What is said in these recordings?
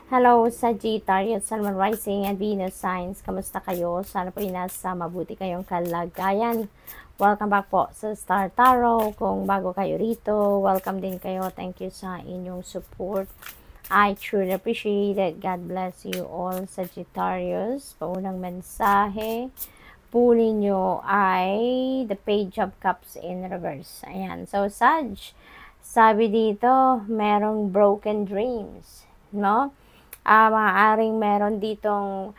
Hello, Sagittarius, Sun, Rising, and Venus signs. Kamusta kayo? Sana po nasa mabuti kayong kalagayan. Welcome back po sa Star Tarot. Kung bago kayo rito, welcome din kayo. Thank you sa inyong support. I truly appreciate it. God bless you all, Sagittarius. Paunang mensahe po ninyo ay the Page of Cups in reverse. Ayan. So, Sag, sabi dito, merong broken dreams. No? Maaaring meron ditong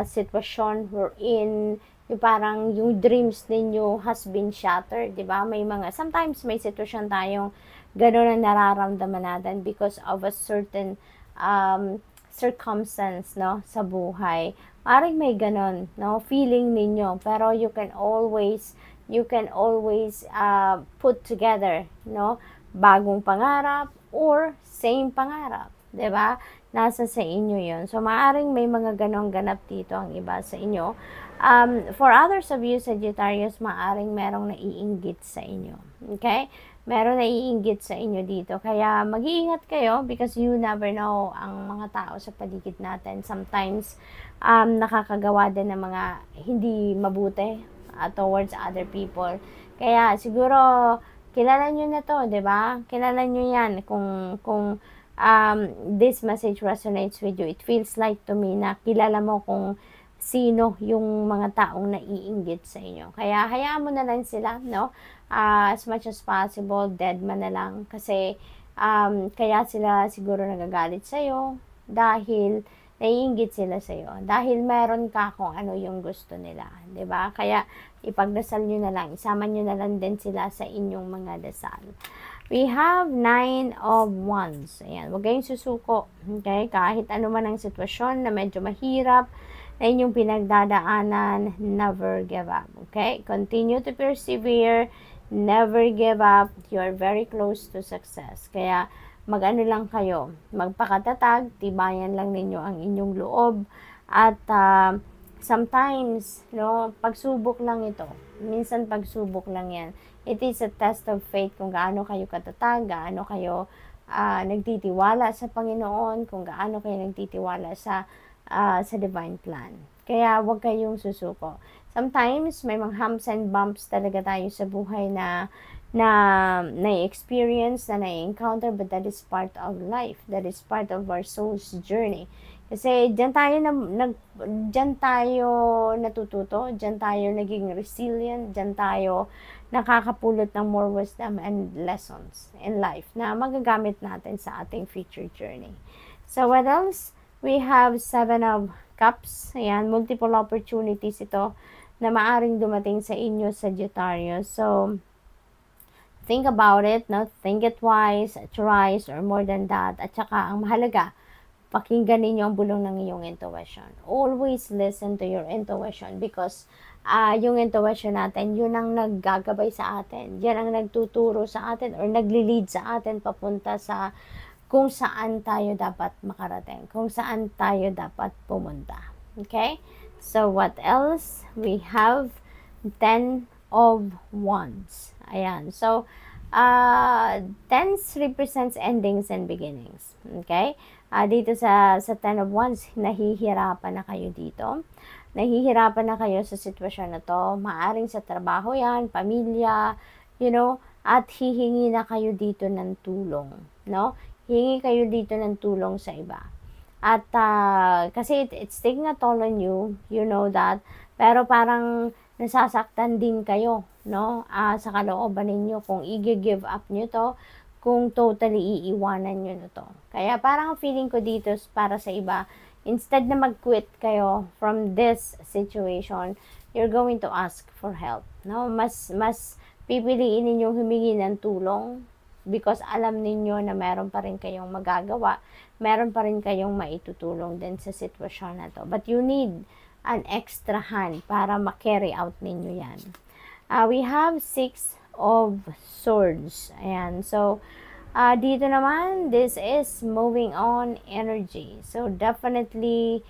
sitwasyon wherein yung parang yung dreams ninyo has been shattered, di ba? Sometimes may sitwasyon tayong gano'n ang nararamdaman natin because of a certain circumstance, no, sa buhay. Maaaring may gano'n, no, feeling ninyo, pero you can always put together, no, bagong pangarap or same pangarap, di ba? Nasa sa inyo yon. So, maaaring may mga ganong ganap dito ang iba sa inyo. For others of you, Sagittarius, maaaring merong naiinggit sa inyo. Okay? Meron naiinggit sa inyo dito. Kaya mag-iingat kayo because you never know ang mga tao sa paligid natin. Sometimes, nakakagawa din ng mga hindi mabuti towards other people. Kaya siguro, kilala nyo na to, di ba? Kilala nyo yan kung this message resonates with you. It feels like to me na kilala mo kung sino yung mga taong naiinggit sa inyo. Kaya hayaan mo na lang sila, no? As much as possible, dead man na lang. Kasi kaya sila siguro nagagalit sa'yo dahil naiinggit sila sa'yo. Dahil meron ka kung ano yung gusto nila. 'Di ba? Kaya ipagdasal nyo na lang. Isama nyo na lang din sila sa inyong mga dasal. We have 9 of Wands. Ayan, huwag kayong susuko. Okay? Kahit ano man ang sitwasyon na medyo mahirap na inyong pinagdadaanan, never give up. Okay? Continue to persevere. Never give up. You are very close to success. Kaya, mag-ano lang kayo. Magpakatatag. Tibayan lang ninyo ang inyong loob. At, sometimes, no, pagsubok lang ito. Minsan pagsubok lang yan. It is a test of faith kung gaano kayo katatag, gaano kayo nagtitiwala sa Panginoon, kung gaano kayo nagtitiwala sa divine plan. Kaya huwag kayong susuko. Sometimes may mga humps and bumps talaga tayo sa buhay na na-experience, na na-encounter, but that is part of life. That is part of our soul's journey. Kasi diyan tayo natututo, diyan tayo naging resilient, diyan tayo nakakapulot ng more wisdom and lessons in life na magagamit natin sa ating future journey. So what else? We have 7 of Cups. Ayan, multiple opportunities ito na maaring dumating sa inyo, Sagittarius. So, think about it, no? Think it twice, thrice, or more than that. At saka, ang mahalaga, pakinggan ninyo ang bulong ng iyong intuition. Always listen to your intuition because yung intuition natin, yun ang naggagabay sa atin. Yan ang nagtuturo sa atin or nagli-lead sa atin papunta sa kung saan tayo dapat makarating, kung saan tayo dapat pumunta. Okay? So, what else? We have 10 of Wands. Ayan. So, 10 represents endings and beginnings. Okay? Dito sa 10 of Wands, nahihirapan na kayo dito. Nahihirapan na kayo sa sitwasyon na to. Maaring sa trabaho yan, pamilya, at hihingi na kayo dito ng tulong. No? Hihingi kayo dito ng tulong sa iba. At kasi it's taking a toll on you, you know that. Pero parang nasasaktan din kayo, no? Sa kalooban ninyo kung i-give up nyo to, kung totally iiwanan nyo na to. Kaya parang feeling ko dito para sa iba, instead na mag-quit kayo from this situation, you're going to ask for help, no? Mas pipiliin ninyong humingi ng tulong because alam ninyo na meron pa rin kayong magagawa, meron pa rin kayong maitutulong din sa sitwasyon na to. But you need an extra hand para ma-carry out ninyo yan. We have 6 of Swords. Ayan. So, dito naman, this is moving on energy. So, definitely,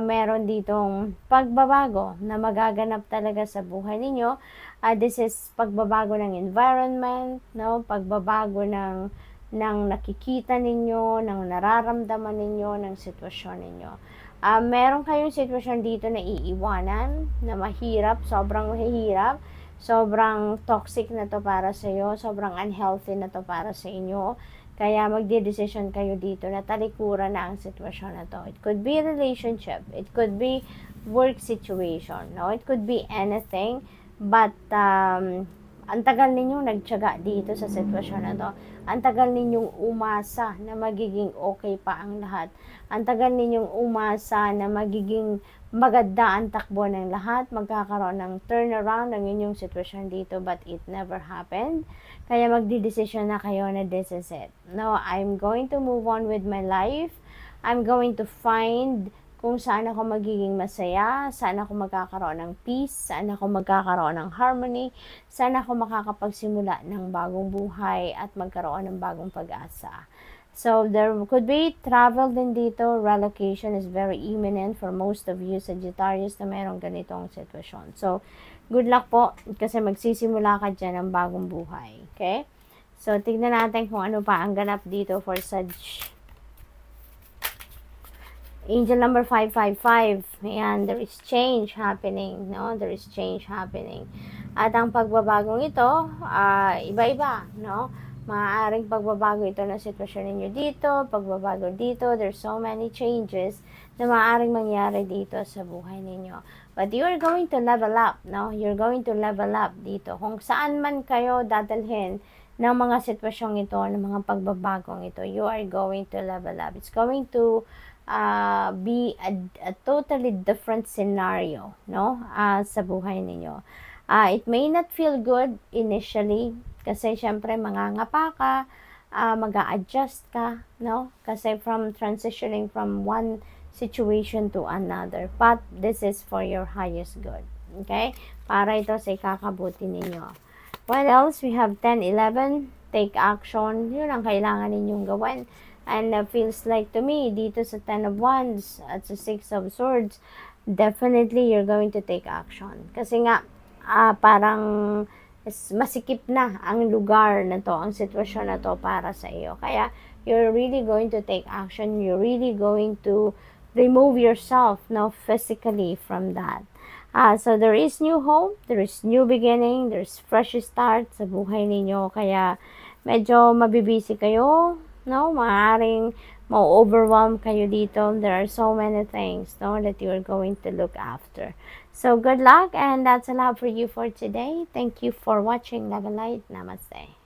meron ditong pagbabago na magaganap talaga sa buhay ninyo. This is pagbabago ng environment, no? Pagbabago ng ng nakikita ninyo, ng nararamdaman ninyo, ng sitwasyon ninyo. Meron kayong sitwasyon dito na iiwanan, na mahirap, sobrang mahirap, sobrang toxic na to para sa iyo, sobrang unhealthy na to para sa inyo. Kaya magde-decision kayo dito na talikuran na ang sitwasyon na to. It could be a relationship, it could be work situation, no? It could be anything, but ang tagal ninyong nagtiyaga dito sa sitwasyon na to. Ang tagal ninyong umasa na magiging okay pa ang lahat. Ang tagal ninyong umasa na magiging maganda ang takbo ng lahat. Magkakaroon ng turnaround ang inyong sitwasyon dito, but it never happened. Kaya magdidesisyon na kayo na this is it. No, I'm going to move on with my life. I'm going to find kung saan ako magiging masaya, saan ako magkakaroon ng peace, saan ako magkakaroon ng harmony, saan ako makakapagsimula ng bagong buhay at magkaroon ng bagong pag-asa. So, there could be travel din dito. Relocation is very imminent for most of you Sagittarius na mayroong ganitong sitwasyon. So, good luck po kasi magsisimula ka dyan ng bagong buhay. Okay? So, tignan natin kung ano pa ang ganap dito for Sag. Angel number 555. Ayan, there is change happening, no? There is change happening. At ang pagbabagong ito, iba-iba, no? Maaaring pagbabago ito ng sitwasyon ninyo dito, pagbabago dito. There's so many changes na maaaring mangyari dito sa buhay ninyo. But you are going to level up, no? You're going to level up dito. Kung saan man kayo dadalhin ng mga sitwasyong ito, ng mga pagbabagong ito, you are going to level up. It's going to be a totally different scenario, no? Sa buhay ninyo. It may not feel good initially, kasi syempre mangangapa ka, mag-a-adjust ka, no? Kasi from transitioning from one situation to another. But this is for your highest good. Okay? Para ito sa ikakabuti ninyo. What else? We have 10, 11. Take action. Yun ang kailangan ninyong gawin. And feels like to me, dito sa 10 of Wands at sa 6 of Swords, definitely you're going to take action. Kasi nga, parang masikip na ang lugar na to, ang sitwasyon na to para sa iyo. Kaya, you're really going to take action. You're really going to remove yourself, no, physically from that. So, there is new hope, there is new beginning, there's fresh start sa buhay ninyo. Kaya, medyo mabibisi kayo, no? Maaaring ma-overwhelm kayo dito. There are so many things, no, that you're going to look after. So, good luck, and that's a lot for you for today. Thank you for watching. Love and light. Namaste.